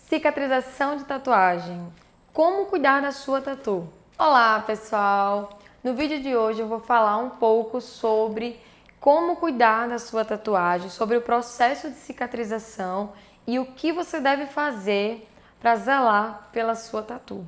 Cicatrização de tatuagem. Como cuidar da sua tatu? Olá, pessoal! No vídeo de hoje eu vou falar um pouco sobre como cuidar da sua tatuagem, sobre o processo de cicatrização e o que você deve fazer para zelar pela sua tatu.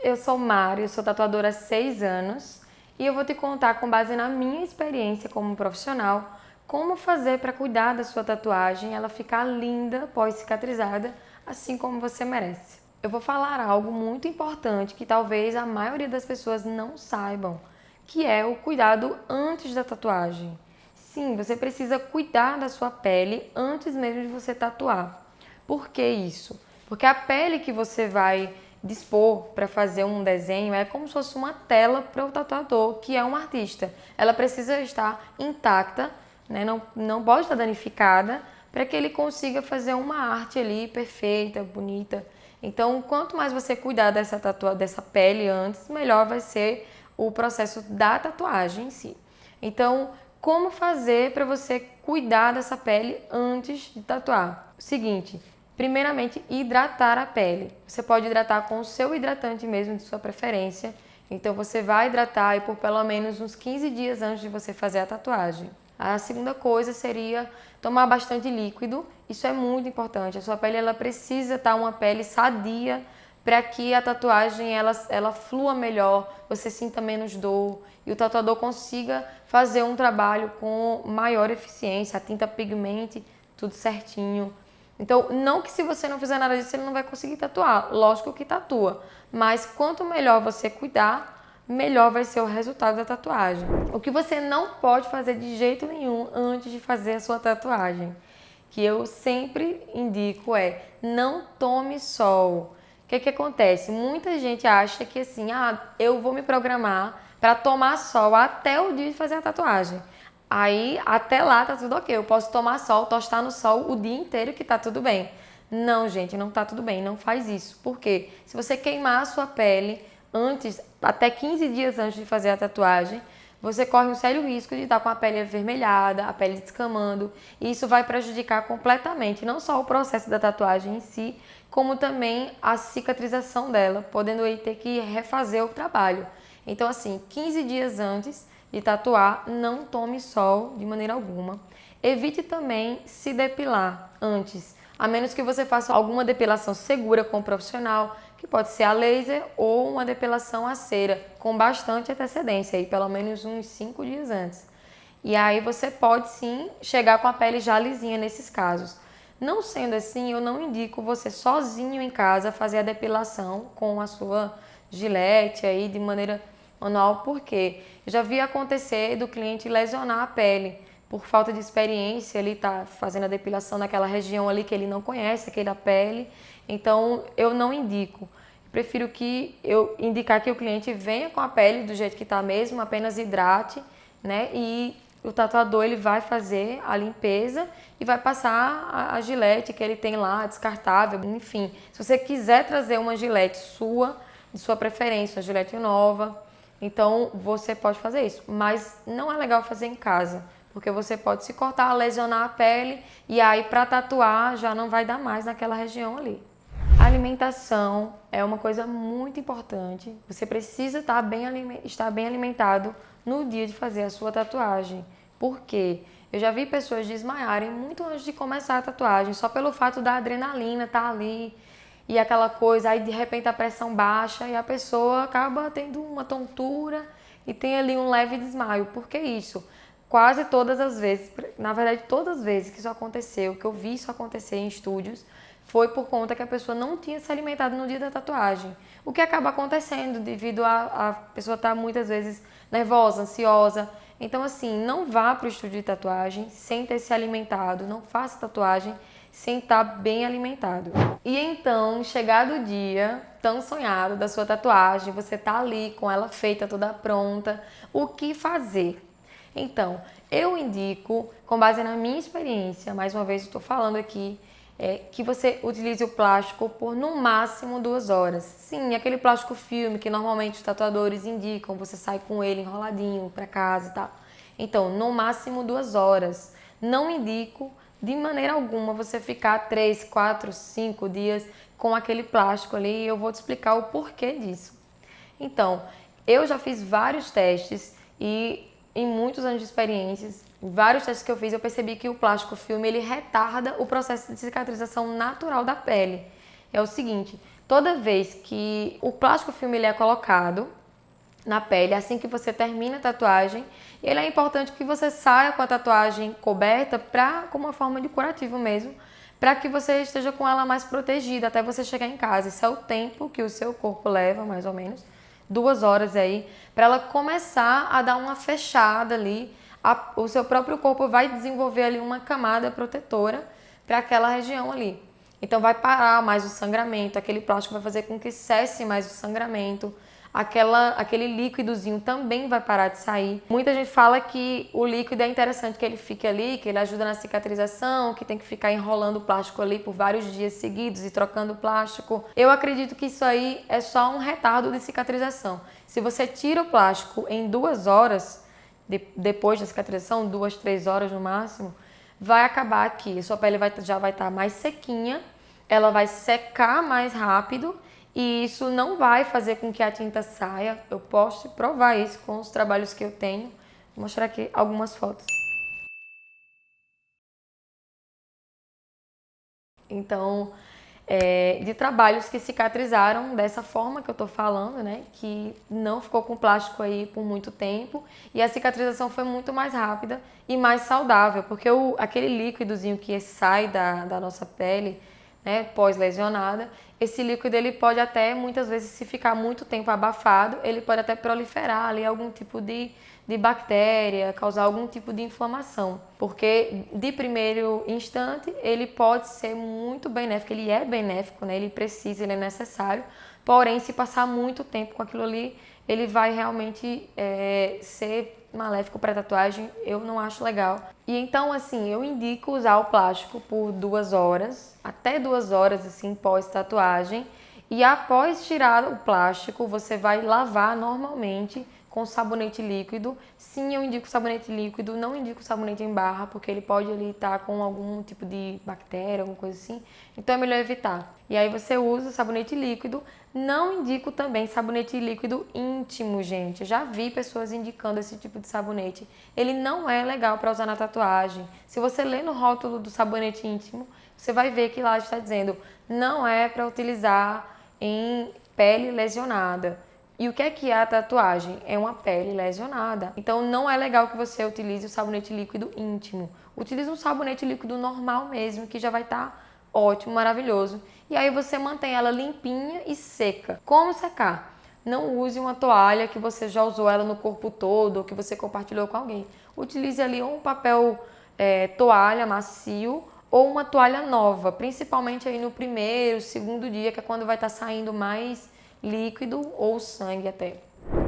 Eu sou Mari, eu sou tatuadora há 6 anos e eu vou te contar, com base na minha experiência como profissional, como fazer para cuidar da sua tatuagem, ela ficar linda pós-cicatrizada, assim como você merece. Eu vou falar algo muito importante que talvez a maioria das pessoas não saibam, que é o cuidado antes da tatuagem. Sim, você precisa cuidar da sua pele antes mesmo de você tatuar. Por que isso? Porque a pele que você vai dispor para fazer um desenho é como se fosse uma tela para o tatuador, que é um artista. Ela precisa estar intacta, né? Não pode estar danificada, para que ele consiga fazer uma arte ali perfeita, bonita. Então, quanto mais você cuidar dessa pele antes, melhor vai ser o processo da tatuagem em si. Então, como fazer para você cuidar dessa pele antes de tatuar? O seguinte, primeiramente, hidratar a pele. Você pode hidratar com o seu hidratante mesmo, de sua preferência. Então, você vai hidratar e por pelo menos uns 15 dias antes de você fazer a tatuagem. A segunda coisa seria tomar bastante líquido. Isso é muito importante. A sua pele ela precisa estar uma pele sadia para que a tatuagem ela flua melhor, você sinta menos dor e o tatuador consiga fazer um trabalho com maior eficiência, a tinta pigmente, tudo certinho. Então, não que se você não fizer nada disso, ele não vai conseguir tatuar. Lógico que tatua, mas quanto melhor você cuidar, melhor vai ser o resultado da tatuagem. O que você não pode fazer de jeito nenhum antes de fazer a sua tatuagem, que eu sempre indico, é não tome sol. O que acontece? Muita gente acha que assim, eu vou me programar para tomar sol até o dia de fazer a tatuagem. Aí, até lá tá tudo ok, eu posso tomar sol, tostar no sol o dia inteiro que tá tudo bem. Não, gente, não tá tudo bem, não faz isso. Por quê? Se você queimar a sua pele antes, até 15 dias antes de fazer a tatuagem, você corre um sério risco de estar com a pele avermelhada, a pele descamando, e isso vai prejudicar completamente, não só o processo da tatuagem em si, como também a cicatrização dela, podendo aí ter que refazer o trabalho. Então, assim, 15 dias antes de tatuar, não tome sol de maneira alguma. Evite também se depilar antes, a menos que você faça alguma depilação segura com um profissional, que pode ser a laser ou uma depilação a cera, com bastante antecedência, aí, pelo menos uns 5 dias antes. E aí você pode sim chegar com a pele já lisinha nesses casos. Não sendo assim, eu não indico você sozinho em casa fazer a depilação com a sua gilete aí de maneira manual, porque eu já vi acontecer do cliente lesionar a pele por falta de experiência, ele tá fazendo a depilação naquela região ali que ele não conhece, aquela pele. Então, eu não indico. Eu prefiro indicar que o cliente venha com a pele do jeito que está mesmo, apenas hidrate, né? E o tatuador ele vai fazer a limpeza e vai passar a gilete que ele tem lá, descartável, enfim. Se você quiser trazer uma gilete sua, de sua preferência, uma gilete nova, então você pode fazer isso. Mas não é legal fazer em casa, porque você pode se cortar, lesionar a pele e aí para tatuar já não vai dar mais naquela região ali. A alimentação é uma coisa muito importante. Você precisa estar bem alimentado no dia de fazer a sua tatuagem. Por quê? Eu já vi pessoas desmaiarem muito antes de começar a tatuagem, só pelo fato da adrenalina estar ali e aquela coisa, aí de repente a pressão baixa e a pessoa acaba tendo uma tontura e tem ali um leve desmaio. Por que isso? Quase todas as vezes, na verdade todas as vezes que isso aconteceu, que eu vi isso acontecer em estúdios, foi por conta que a pessoa não tinha se alimentado no dia da tatuagem. O que acaba acontecendo devido a pessoa estar muitas vezes nervosa, ansiosa. Então assim, não vá para o estúdio de tatuagem sem ter se alimentado, não faça tatuagem sem estar bem alimentado. E então, chegado o dia tão sonhado da sua tatuagem, você tá ali com ela feita, toda pronta, o que fazer? Então, eu indico, com base na minha experiência, mais uma vez estou falando aqui, que você utilize o plástico por no máximo 2 horas. Sim, aquele plástico filme que normalmente os tatuadores indicam, você sai com ele enroladinho para casa e tal. Então, no máximo 2 horas. Não indico de maneira alguma você ficar 3, 4, 5 dias com aquele plástico ali e eu vou te explicar o porquê disso. Então, eu já fiz vários testes e em muitos anos de experiências, vários testes que eu fiz, eu percebi que o plástico filme ele retarda o processo de cicatrização natural da pele. É o seguinte, toda vez que o plástico filme ele é colocado na pele, assim que você termina a tatuagem, ele é importante que você saia com a tatuagem coberta como uma forma de curativo mesmo, para que você esteja com ela mais protegida até você chegar em casa. Esse é o tempo que o seu corpo leva, mais ou menos, 2 horas aí, para ela começar a dar uma fechada ali. O seu próprio corpo vai desenvolver ali uma camada protetora para aquela região ali. Então vai parar mais o sangramento, aquele plástico vai fazer com que cesse mais o sangramento. Aquele líquidozinho também vai parar de sair. Muita gente fala que o líquido é interessante que ele fique ali, que ele ajuda na cicatrização, que tem que ficar enrolando o plástico ali por vários dias seguidos e trocando o plástico. Eu acredito que isso aí é só um retardo de cicatrização. Se você tira o plástico em 2 horas, depois da cicatrização, 2, 3 horas no máximo, vai acabar aqui. A sua pele já vai estar mais sequinha, ela vai secar mais rápido. E isso não vai fazer com que a tinta saia. Eu posso provar isso com os trabalhos que eu tenho. Vou mostrar aqui algumas fotos. Então, de trabalhos que cicatrizaram dessa forma que eu tô falando, né? Que não ficou com plástico aí por muito tempo. E a cicatrização foi muito mais rápida e mais saudável. Porque aquele líquidozinho que sai da nossa pele, né, pós-lesionada, esse líquido ele pode até, muitas vezes, se ficar muito tempo abafado, ele pode até proliferar ali algum tipo de bactéria, causar algum tipo de inflamação. Porque, de primeiro instante, ele pode ser muito benéfico, ele é benéfico, né, ele é necessário, porém, se passar muito tempo com aquilo ali, ele vai realmente ser maléfico para a tatuagem, eu não acho legal. E então, assim, eu indico usar o plástico por 2 horas, até 2 horas, assim, pós-tatuagem. E após tirar o plástico, você vai lavar normalmente com sabonete líquido. Sim, eu indico sabonete líquido, não indico sabonete em barra, porque ele pode ali estar com algum tipo de bactéria, alguma coisa assim. Então é melhor evitar. E aí você usa sabonete líquido. Não indico também sabonete líquido íntimo, gente. Eu já vi pessoas indicando esse tipo de sabonete. Ele não é legal para usar na tatuagem. Se você ler no rótulo do sabonete íntimo, você vai ver que lá está dizendo não é para utilizar em pele lesionada. E o que é a tatuagem? É uma pele lesionada. Então não é legal que você utilize o sabonete líquido íntimo. Utilize um sabonete líquido normal mesmo, que já vai estar ótimo, maravilhoso. E aí você mantém ela limpinha e seca. Como secar? Não use uma toalha que você já usou ela no corpo todo ou que você compartilhou com alguém. Utilize ali um papel toalha macio ou uma toalha nova, principalmente aí no primeiro, segundo dia, que é quando vai estar saindo mais líquido ou sangue até.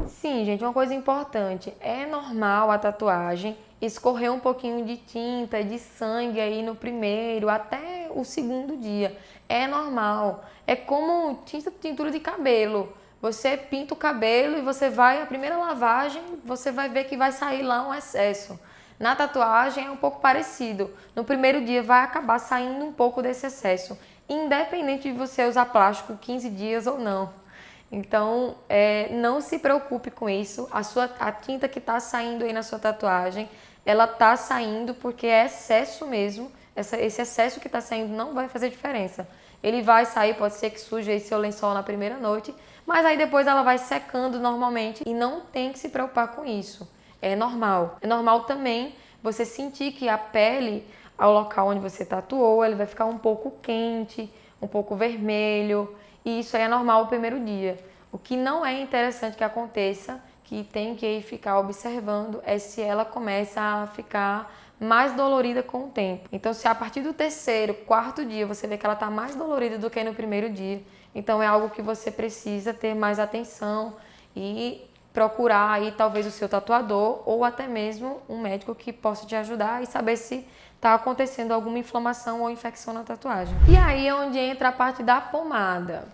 Sim, gente, uma coisa importante, é normal a tatuagem escorrer um pouquinho de tinta, de sangue aí no primeiro até o segundo dia. É normal, é como tintura de cabelo. Você pinta o cabelo e você vai, a primeira lavagem, você vai ver que vai sair lá um excesso. Na tatuagem é um pouco parecido. No primeiro dia vai acabar saindo um pouco desse excesso, independente de você usar plástico 15 dias ou não. Então, não se preocupe com isso. A tinta que está saindo aí na sua tatuagem, ela está saindo porque é excesso mesmo. Esse excesso que está saindo não vai fazer diferença. Ele vai sair, pode ser que suje aí seu lençol na primeira noite, mas aí depois ela vai secando normalmente e não tem que se preocupar com isso. É normal. É normal também você sentir que a pele, ao local onde você tatuou, ele vai ficar um pouco quente, um pouco vermelho. E isso aí é normal o primeiro dia. O que não é interessante que aconteça, que tem que ficar observando, é se ela começa a ficar mais dolorida com o tempo. Então, se a partir do terceiro, quarto dia, você vê que ela está mais dolorida do que no primeiro dia, então é algo que você precisa ter mais atenção e procurar aí talvez o seu tatuador ou até mesmo um médico que possa te ajudar e saber se está acontecendo alguma inflamação ou infecção na tatuagem. E aí é onde entra a parte da pomada.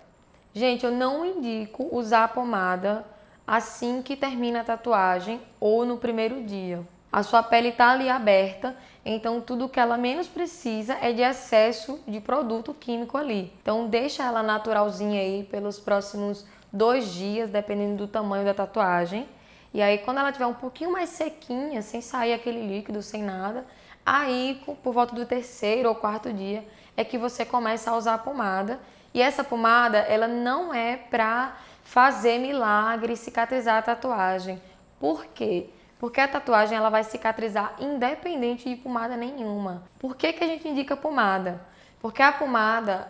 Gente, eu não indico usar a pomada assim que termina a tatuagem ou no primeiro dia. a sua pele está ali aberta, então tudo que ela menos precisa é de excesso de produto químico ali. Então deixa ela naturalzinha aí pelos próximos 2 dias, dependendo do tamanho da tatuagem. E aí quando ela estiver um pouquinho mais sequinha, sem sair aquele líquido, sem nada, aí por volta do 3º ou 4º dia é que você começa a usar a pomada. E essa pomada, ela não é pra fazer milagre e cicatrizar a tatuagem. Por quê? Porque a tatuagem ela vai cicatrizar independente de pomada nenhuma. Por que que a gente indica pomada? Porque a pomada,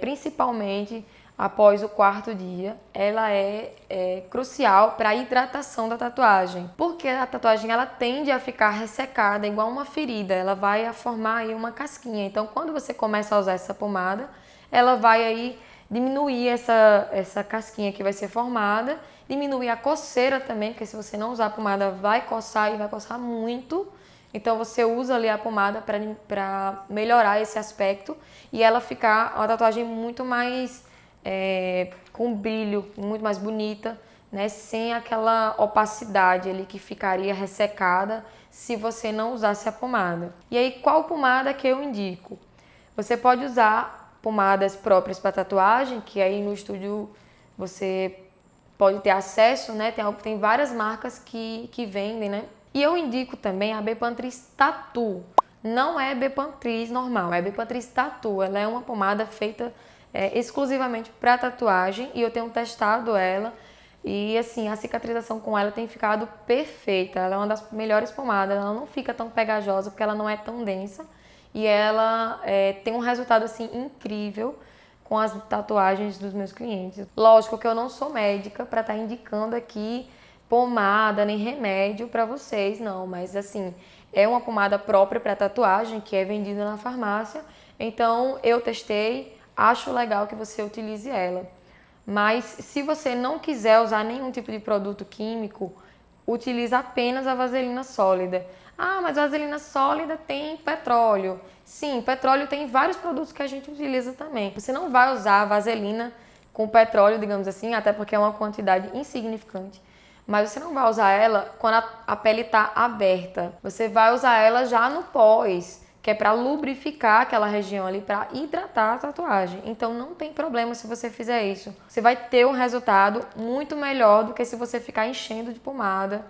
principalmente após o 4º dia, ela é crucial para a hidratação da tatuagem. Porque a tatuagem ela tende a ficar ressecada, igual uma ferida, ela vai formar aí uma casquinha. Então, quando você começa a usar essa pomada, ela vai aí diminuir essa casquinha que vai ser formada, diminuir a coceira também, porque se você não usar a pomada vai coçar e vai coçar muito. Então você usa ali a pomada para melhorar esse aspecto e ela ficar uma tatuagem muito mais com brilho, muito mais bonita, né? Sem aquela opacidade ali que ficaria ressecada se você não usasse a pomada. E aí qual pomada que eu indico? Você pode usar pomadas próprias para tatuagem, que aí no estúdio você pode ter acesso, né? Tem várias marcas que vendem, né? E eu indico também a Bepantris Tattoo. Não é Bepantris normal, é Bepantris Tattoo. Ela é uma pomada feita exclusivamente para tatuagem e eu tenho testado ela. E assim, a cicatrização com ela tem ficado perfeita. Ela é uma das melhores pomadas, ela não fica tão pegajosa porque ela não é tão densa. E ela tem um resultado assim incrível com as tatuagens dos meus clientes. Lógico que eu não sou médica para estar indicando aqui pomada nem remédio para vocês, não. Mas assim, é uma pomada própria para tatuagem que é vendida na farmácia. Então eu testei, acho legal que você utilize ela. Mas se você não quiser usar nenhum tipo de produto químico, utiliza apenas a vaselina sólida. Ah, mas vaselina sólida tem petróleo. Sim, petróleo tem vários produtos que a gente utiliza também. Você não vai usar a vaselina com petróleo, digamos assim, até porque é uma quantidade insignificante. Mas você não vai usar ela quando a pele está aberta. Você vai usar ela já no pós, que é para lubrificar aquela região ali, para hidratar a tatuagem. Então não tem problema se você fizer isso. Você vai ter um resultado muito melhor do que se você ficar enchendo de pomada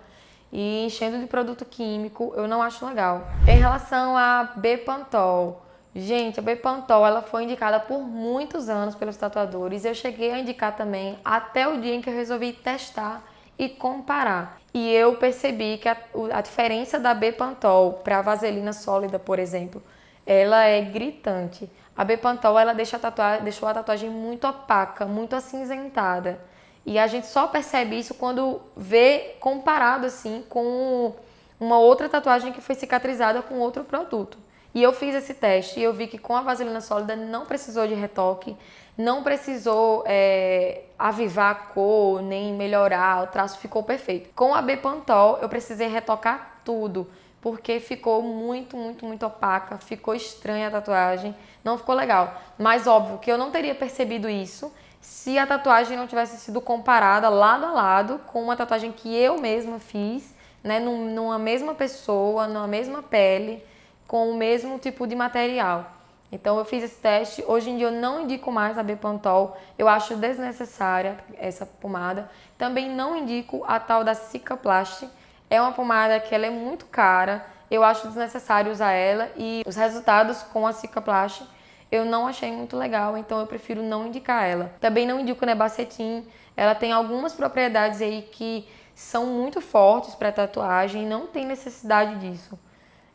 e enchendo de produto químico. Eu não acho legal. Em relação a Bepantol, gente, a Bepantol ela foi indicada por muitos anos pelos tatuadores. Eu cheguei a indicar também até o dia em que eu resolvi testar e comparar. E eu percebi que a diferença da Bepantol para a vaselina sólida, por exemplo, ela é gritante. A Bepantol ela deixou a tatuagem muito opaca, muito acinzentada. E a gente só percebe isso quando vê comparado assim com uma outra tatuagem que foi cicatrizada com outro produto. E eu fiz esse teste e eu vi que com a vaselina sólida não precisou de retoque, não precisou avivar a cor, nem melhorar, o traço ficou perfeito. Com a Bepantol eu precisei retocar tudo, porque ficou muito, muito, muito opaca, ficou estranha a tatuagem, não ficou legal. Mas óbvio que eu não teria percebido isso se a tatuagem não tivesse sido comparada lado a lado com uma tatuagem que eu mesma fiz, né, numa mesma pessoa, numa mesma pele, com o mesmo tipo de material. Então eu fiz esse teste, hoje em dia eu não indico mais a Bepantol, eu acho desnecessária essa pomada. Também não indico a tal da Cicaplast, é uma pomada que ela é muito cara, eu acho desnecessário usar ela e os resultados com a Cicaplast eu não achei muito legal, então eu prefiro não indicar ela. Também não indico o Nebacetin, ela tem algumas propriedades aí que são muito fortes para tatuagem e não tem necessidade disso.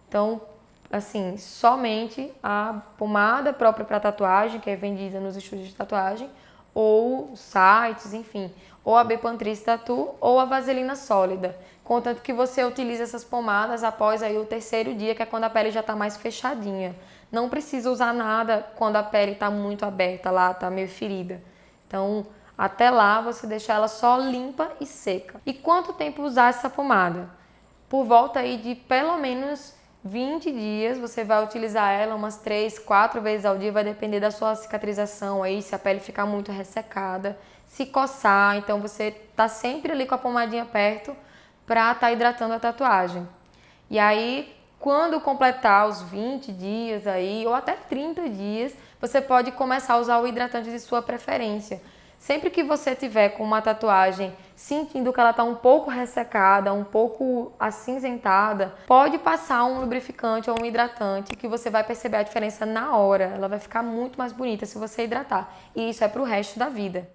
Então, assim, somente a pomada própria para tatuagem, que é vendida nos estúdios de tatuagem, ou sites, enfim, ou a Bepantris Tattoo ou a vaselina sólida. Contanto que você utilize essas pomadas após aí o 3º dia, que é quando a pele já está mais fechadinha. Não precisa usar nada quando a pele está muito aberta lá, está meio ferida. Então, até lá você deixa ela só limpa e seca. E quanto tempo usar essa pomada? Por volta aí de pelo menos 20 dias, você vai utilizar ela umas 3, 4 vezes ao dia, vai depender da sua cicatrização aí, se a pele ficar muito ressecada, se coçar, então você tá sempre ali com a pomadinha perto para estar hidratando a tatuagem. E aí, quando completar os 20 dias aí, ou até 30 dias, você pode começar a usar o hidratante de sua preferência. Sempre que você tiver com uma tatuagem sentindo que ela está um pouco ressecada, um pouco acinzentada, pode passar um lubrificante ou um hidratante que você vai perceber a diferença na hora. Ela vai ficar muito mais bonita se você hidratar. E isso é para o resto da vida.